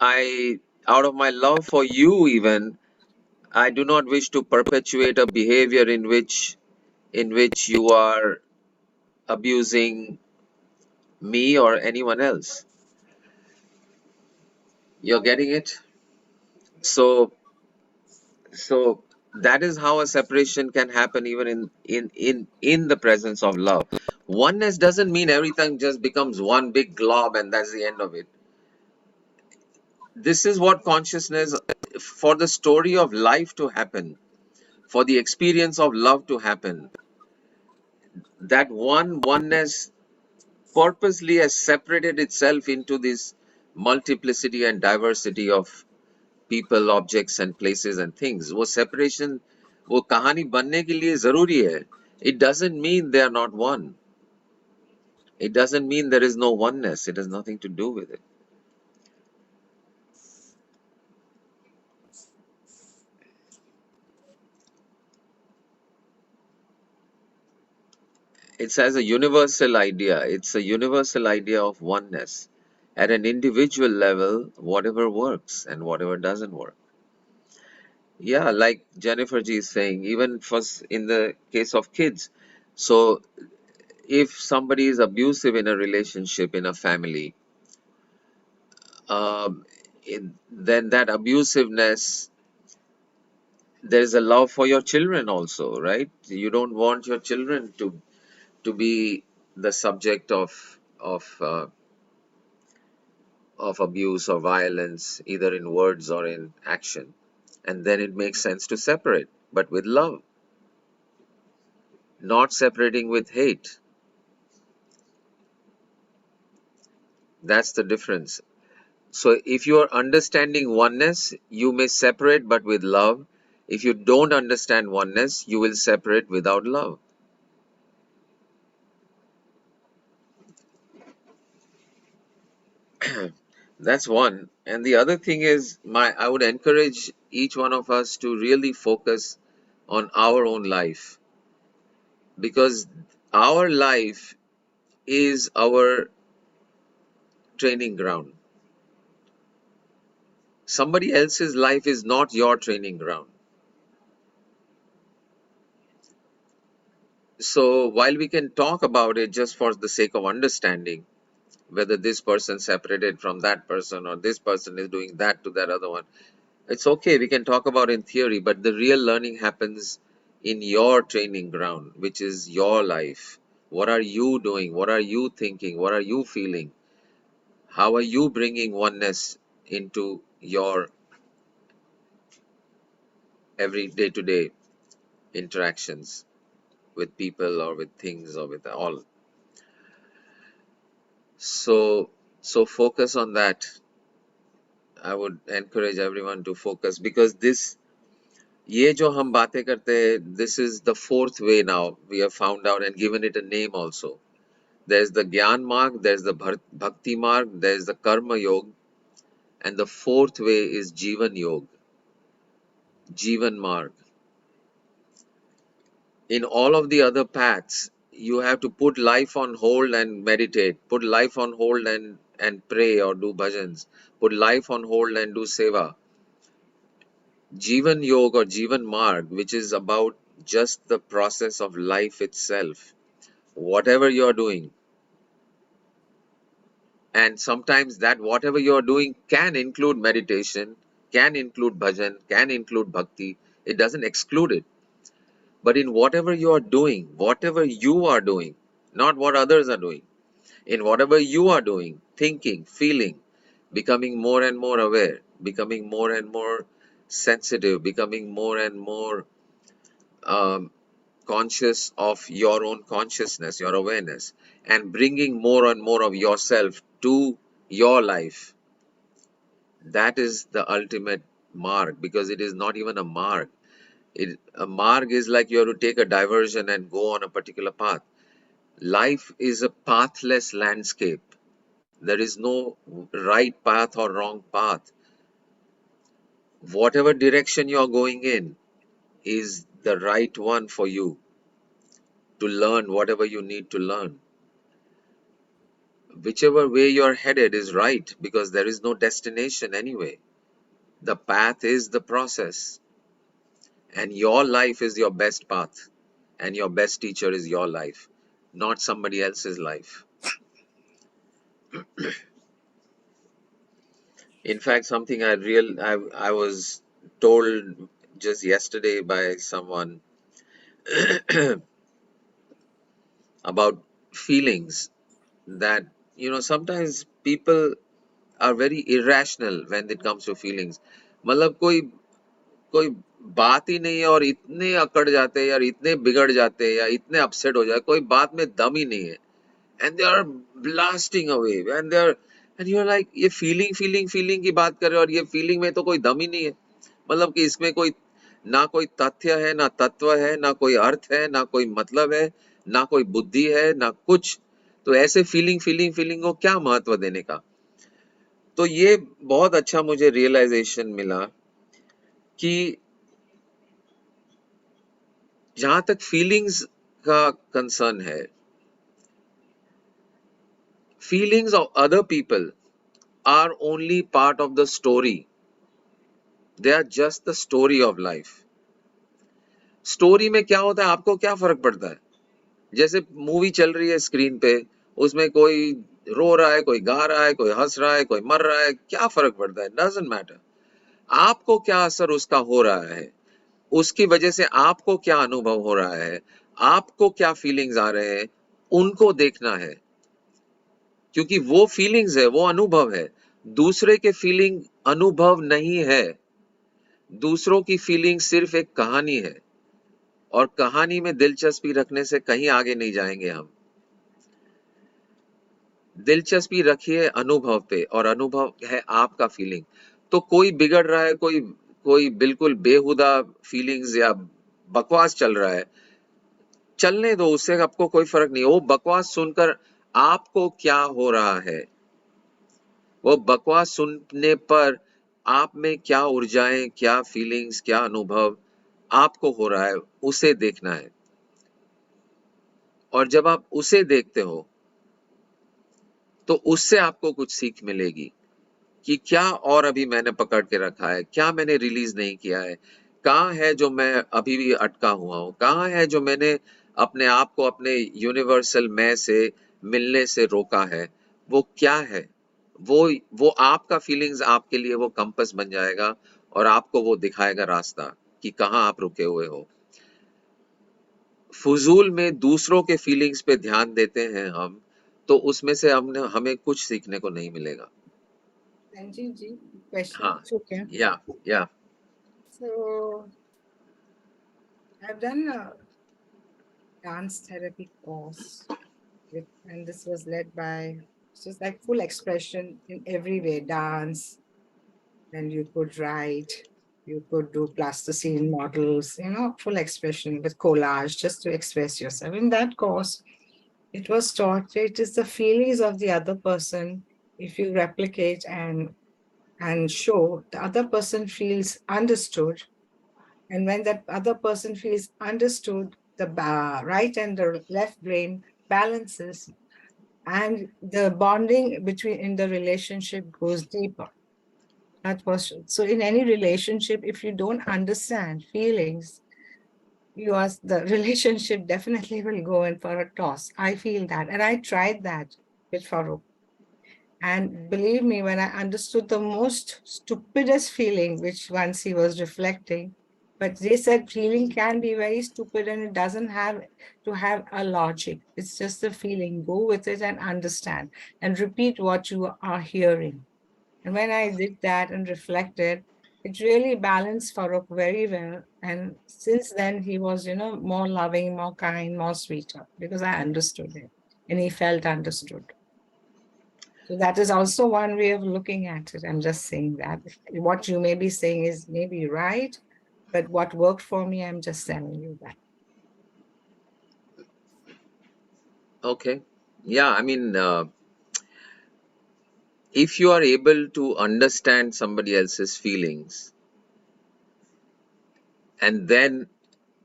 I, out of my love for you even, I do not wish to perpetuate a behavior in which you are abusing me or anyone else. You're getting it? So so that is how a separation can happen even in the presence of love. Oneness doesn't mean everything just becomes one big glob and that's the end of it. This is what consciousness, for the story of life to happen, for the experience of love to happen, that oneness purposely has separated itself into this multiplicity and diversity of people, objects and places and things. वो separation, वो कहानी बनने के लिए जरूरी है. It doesn't mean they are not one. It doesn't mean there is no oneness. It has nothing to do with it. It's as a universal idea. It's a universal idea of oneness. At an individual level, whatever works and whatever doesn't work. Yeah, like Jennifer G is saying, even first in the case of kids. So if somebody is abusive in a relationship, in a family, um, then that abusiveness, there's a love for your children also, right? You don't want your children to be the subject of abuse or violence, either in words or in action. And then it makes sense to separate, but with love, not separating with hate. That's the difference. So if you are understanding oneness, you may separate but with love. If you don't understand oneness, you will separate without love. That's one. And the other thing is, I would encourage each one of us to really focus on our own life, because our life is our training ground. Somebody else's life is not your training ground. So while we can talk about it just for the sake of understanding, whether this person separated from that person or this person is doing that to that other one, it's okay, we can talk about in theory, but the real learning happens in your training ground, which is your life. What are you doing? What are you thinking? What are you feeling? How are you bringing oneness into your every day-to-day interactions with people or with things or with all? So focus on that. I would encourage everyone to focus, because ये जो हम बातें करते हैं, this is the fourth way now. We have found out and given it a name also. There's the Gyan Marg, there's the Bhakti Marg, there's the Karma Yog, and the fourth way is JeevanYog, Jeevan Marg. In all of the other paths, you have to put life on hold and meditate, put life on hold and pray or do bhajans, put life on hold and do seva. Jeevan Yoga or Jeevan Marg, which is about just the process of life itself, whatever you're doing. And sometimes that whatever you're doing can include meditation, can include bhajan, can include bhakti. It doesn't exclude it. But in whatever you are doing, not what others are doing, in whatever you are doing, thinking, feeling, becoming more and more aware, becoming more and more sensitive, becoming more and more um, conscious of your own consciousness, your awareness, and bringing more and more of yourself to your life. That is the ultimate mark, because it is not even a mark. A mark is like you have to take a diversion and go on a particular path. Life is a pathless landscape. There is no right path or wrong path. Whatever direction you are going in is the right one for you to learn whatever you need to learn. Whichever way you're headed is right, because there is no destination anyway. The path is the process, and your life is your best path, and your best teacher is your life, not somebody else's life. In fact, something I was told just yesterday by someone about feelings, that sometimes people are very irrational when it comes to feelings. मतलब कोई बात ही नहीं है और इतने अकड़ जाते हैं, यार इतने बिगड़ जाते हैं या इतने अपसेट हो जाए, कोई बात में दम ही नहीं है, and they are blasting away, and and you are like ये फीलिंग फीलिंग फीलिंग की बात कर रहे हो और ये फीलिंग में तो कोई दम ही नहीं है, मतलब कि इसमें कोई ना कोई तथ्य है, ना तत्व है, ना कोई अर्थ है, ना कोई मतलब है, ना कोई बुद्धि है, ना कुछ। तो ऐसे फीलिंग फीलिंग फीलिंग को क्या महत्व देने का? तो ये बहुत अच्छा मुझे रियलाइजेशन मिला कि जहां तक फीलिंग्स का कंसर्न है, feelings of other people are only part of the story, they are just the story of life. Story में क्या होता है, आपको क्या फर्क पड़ता है? जैसे मूवी चल रही है स्क्रीन पे, उसमें कोई रो रहा है, कोई गा रहा है, कोई हंस रहा है, कोई मर रहा है, क्या फर्क पड़ता है? Doesn't matter. आपको क्या असर उसका हो रहा है, उसकी वजह से आपको क्या अनुभव हो रहा है, आपको क्या फीलिंग्स आ रहे हैं, उनको देखना है। क्योंकि वो फीलिंग्स है, वो अनुभव है। दूसरे के फीलिंग अनुभव नहीं है, दूसरों की फीलिंग सिर्फ एक कहानी है, और कहानी में दिलचस्पी रखने से कहीं आगे नहीं जाएंगे हम। दिलचस्पी रखिए अनुभव पे, और अनुभव है आपका फीलिंग। तो कोई बिगड़ रहा है, कोई कोई बिल्कुल बेहुदा फीलिंग्स या बकवास चल रहा है, चलने दो, उससे आपको कोई फर्क नहीं। वो बकवास सुनकर आपको क्या हो रहा है, वो बकवास सुनने पर आप में क्या ऊर्जाएं, क्या फीलिंग्स, क्या अनुभव आपको हो रहा है, उसे देखना है। और जब आप उसे देखते हो तो उससे आपको कुछ सीख मिलेगी कि क्या और अभी मैंने पकड़ के रखा है, क्या मैंने रिलीज नहीं किया है, कहाँ है जो मैं अभी भी अटका हुआ हूँ, कहाँ है जो मैंने अपने आप को अपने यूनिवर्सल मैं से मिलने से रोका है, वो क्या है? वो वो आपका फीलिंग्स आपके लिए वो कंपस बन जाएगा, और आपको वो दिखाएगा रास्ता कि कहाँ आप रुके हुए हो। फुजूल में दूसरों के फीलिंग्स पे ध्यान देते हैं हम, तो उसमें से हमें कुछ सीखने को नहीं मिलेगा। Sanjivji, question. हाँ, Okay. या So I've done a dance therapy course and this was led by, just like full expression in every way, dance, and you could write, you could do plasticine models, full expression with collage just to express yourself. In that course, it was taught it is the feelings of the other person. If you replicate and show, the other person feels understood. And when that other person feels understood, the right and the left brain balances, and the bonding between in the relationship goes deeper. That was so. In any relationship, if you don't understand feelings, the relationship definitely will go in for a toss. I feel that, and I tried that with Farooq. And believe me, when I understood the most stupidest feeling, which once he was reflecting, but they said feeling can be very stupid and it doesn't have to have a logic. It's just a feeling. Go with it and understand and repeat what you are hearing. And when I did that and reflected, it really balanced Farooq very well. And since then, he was, more loving, more kind, more sweeter because I understood him and he felt understood. So that is also one way of looking at it. I'm just saying that what you may be saying is maybe right, but what worked for me, I'm just telling you that. okay, yeah, I mean, if you are able to understand somebody else's feelings and then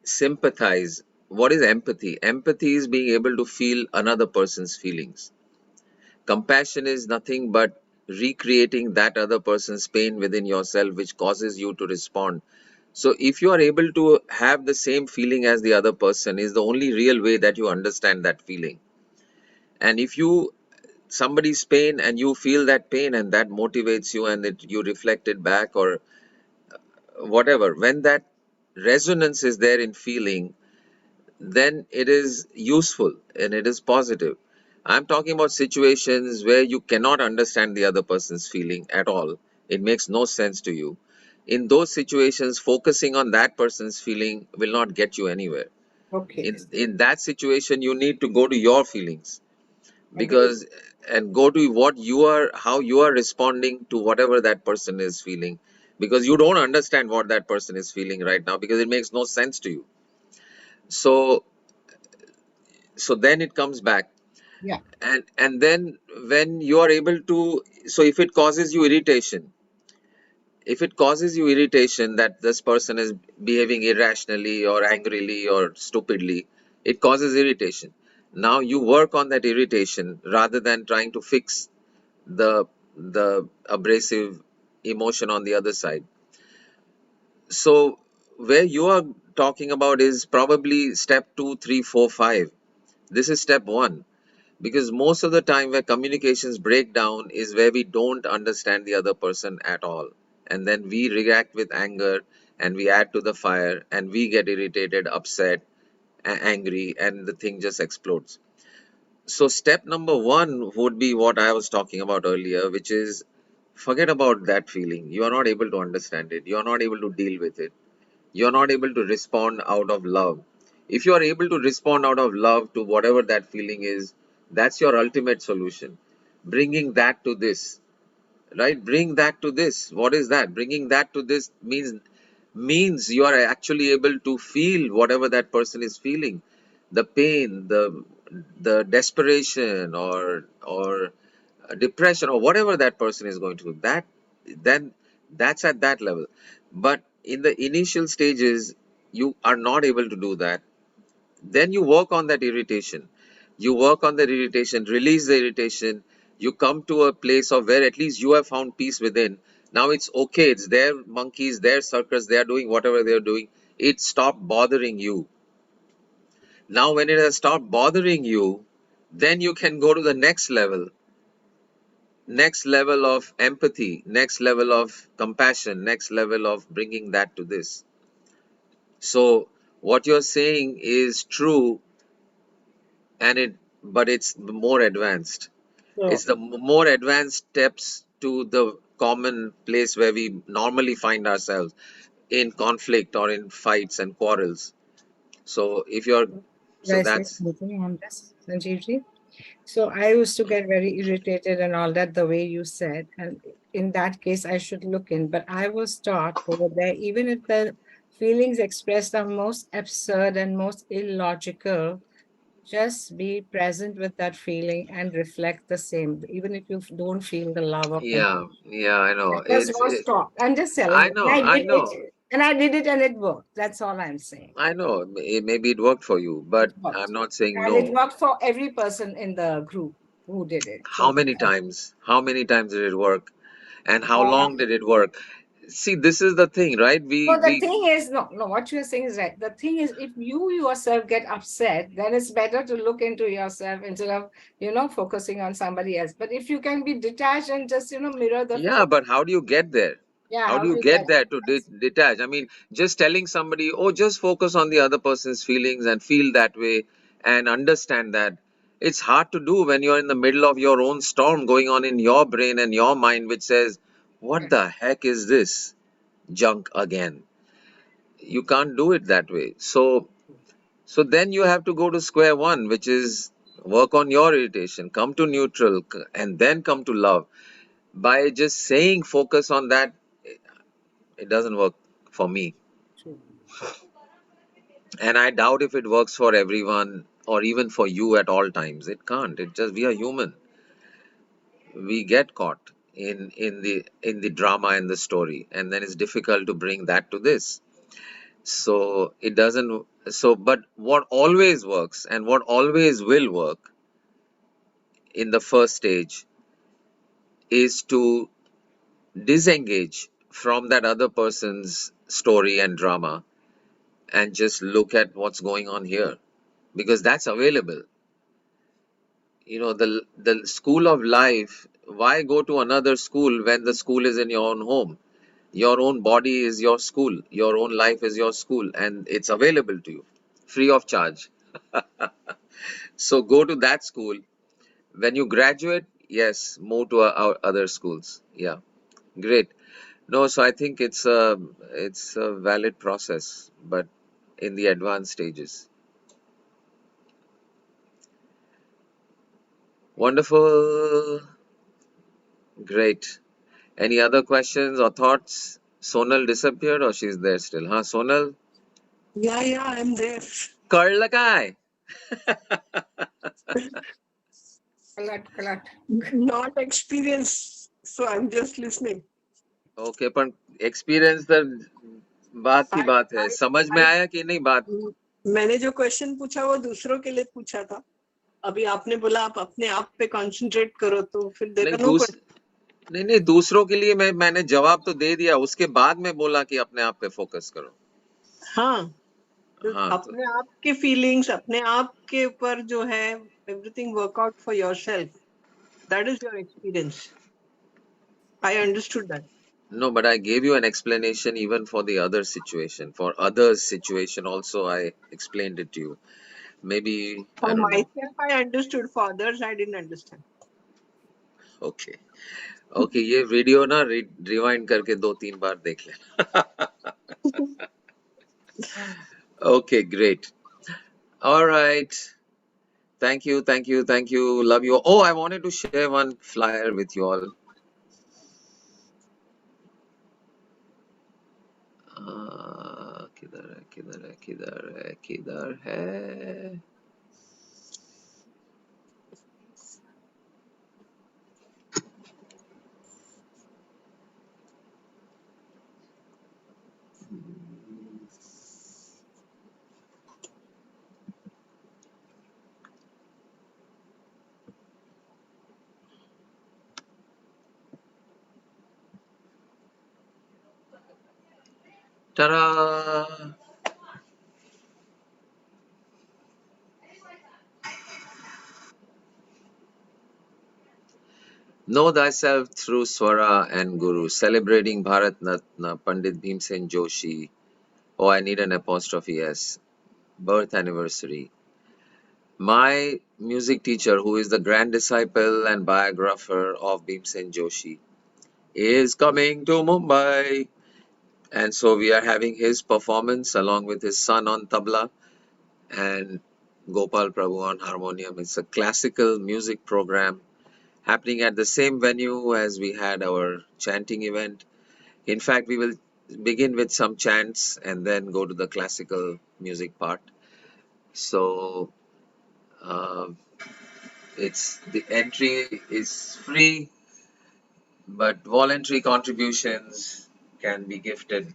sympathize. What is empathy? Empathy is being able to feel another person's feelings. Compassion is nothing but recreating that other person's pain within yourself, which causes you to respond. So if you are able to have the same feeling as the other person, is the only real way that you understand that feeling. And if you somebody's pain and you feel that pain and that motivates you, and you reflect it back or whatever, when that resonance is there in feeling, then it is useful and it is positive. I'm talking about situations where you cannot understand the other person's feeling at all. It makes no sense to you. In those situations, focusing on that person's feeling will not get you anywhere. Okay. In that situation, you need to go to your feelings. because and go to what you are, how you are responding to whatever that person is feeling, because you don't understand what that person is feeling right now because it makes no sense to you. So then it comes back, Yeah. and then when you are able to, so if it causes you irritation, that this person is behaving irrationally or angrily or stupidly, it causes irritation. Now you work on that irritation rather than trying to fix the abrasive emotion on the other side. So where you are talking about is probably step 2, 3, 4, 5. This is step 1, because most of the time where communications break down is where we don't understand the other person at all, and then we react with anger, and we add to the fire, and we get irritated, upset, angry, and the thing just explodes. So step number 1 would be what I was talking about earlier, which is forget about that feeling. You are not able to understand it, you are not able to deal with it, you are not able to respond out of love. If you are able to respond out of love to whatever that feeling is, that's your ultimate solution. Bringing that to this, right? Bring that to this. What is that? Bringing that to this means you are actually able to feel whatever that person is feeling, the pain, the desperation, or depression, or whatever that person is going through. That then that's at that level. But in the initial stages, you are not able to do that. Then you work on that irritation. You work on that irritation, release the irritation. You come to a place of where at least you have found peace within. Now it's okay. It's their monkeys, their circus. They are doing whatever they are doing. It stopped bothering you. Now, when it has stopped bothering you, then you can go to the next level of empathy, next level of compassion, next level of bringing that to this. So, what you're saying is true, but it's more advanced. So It's the more advanced steps to the common place where we normally find ourselves in conflict or in fights and quarrels. So if you're, so I say that's, something on this, Sanjeevji? So I used to get very irritated and all that, the way you said. And in that case, I should look in. But I was taught over there, even if the feelings expressed are most absurd and most illogical, just be present with that feeling and reflect the same, even if you don't feel the love or yeah, compassion. yeah, I know. That just was taught. I'm just telling I you. know, I know, And I did it and it worked. That's all I'm saying. I know. Maybe it worked for you, but It worked. I'm not saying And it no. worked for every person in the group who did it. How So many times? How many times did it work? And how uh, long did it work? See, this is the thing, right? so the thing is, no, what you're saying is right. The thing is, if you yourself get upset, then it's better to look into yourself instead of, focusing on somebody else. But if you can be detached and just, mirror the Yeah, feeling, but how do you get there? yeah, How how do do you you get get it? there to detach? I mean, just telling somebody, oh, just focus on the other person's feelings and feel that way and understand that. It's hard to do when you're in the middle of your own storm going on in your brain and your mind, which says, what Correct. the heck is this junk again? You can't do it that way. So then you have to go to square one, which is work on your irritation, come to neutral, and then come to love. By just saying focus on that, it doesn't work for me. True. And I doubt if it works for everyone or even for you at all times. It can't. It just, we are human. We get caught in the drama and the story, and then it's difficult to bring that to this. So it doesn't, but what always works and what always will work in the first stage is to disengage from that other person's story and drama and just look at what's going on here, because that's available. The school of life, why go to another school when the school is in your own home? Your own body is your school, your own life is your school, and it's available to you free of charge. So go to that school. When you graduate, yes, move to our other schools. Yeah, great. No, so I think it's a valid process, but in the advanced stages. Wonderful. Great. Any other questions or thoughts? Sonal disappeared or she's there still? Huh, Sonal? Yeah, I'm there. Kar lagai. Kalat. Not experience, so I'm just listening. Okay, but experience the बात की I, बात है. I, समझ में I, आया कि नहीं बात? मैंने जो क्वेश्चन पूछा वो दूसरों के लिए पूछा था. अभी आपने बोला आप अपने आप पे कंसंट्रेट करो, तो फिर देयर नहीं आर नो क्वेश्चन. नहीं दूसरों के लिए मैंने जवाब तो दे दिया. उसके बाद में बोला कि अपने आप पे फोकस करो. हाँ, तो हाँ तो अपने आप के फीलिंग्स, अपने आप के ऊपर जो है, everything work out for yourself. That is your experience. I understood that. no, but I gave you an explanation even for the other situation. For others' situation also, I explained it to you. Maybe I for don't my know. Self I understood, for others I didn't understand. Okay, okay. ये video ना rewind करके 2-3 बार देख लेना. Okay, great. All right. Thank you, thank you, thank you. Love you. Oh, I wanted to share one flyer with you all. किधर है किधर है किधर है किधर है? Ta-da! Know thyself through Swara and Guru, celebrating Bharat Natna Pandit Bhimsen Joshi. Oh, I need an apostrophe S. Birth anniversary. My music teacher, who is the grand disciple and biographer of Bhimsen Joshi, is coming to Mumbai. And so we are having his performance along with his son on tabla and Gopal Prabhu on harmonium. It's a classical music program happening at the same venue as we had our chanting event. In fact, we will begin with some chants and then go to the classical music part. So uh, it's the entry is free, but voluntary contributions can be gifted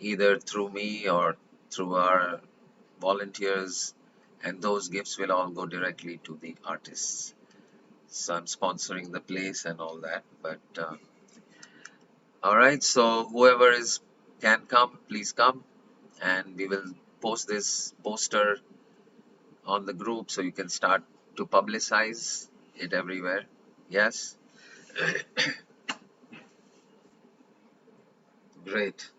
either through me or through our volunteers, and those gifts will all go directly to the artists. So I'm sponsoring the place and all that. But all right, so whoever is can come, please come, and we will post this poster on the group so you can start to publicize it everywhere. Yes, great.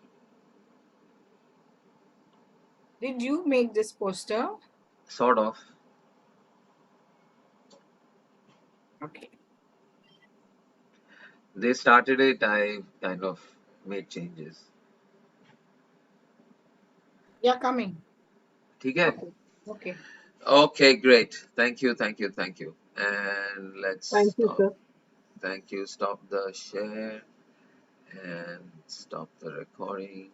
Did you make this poster? Sort of. Okay. They started it. I kind of made changes. Yeah, coming. ठीक है? Okay. Okay. Okay, great. Thank you, thank you, thank you. And let's thank you stop. Sir. Thank you. Stop the share and stop the recording.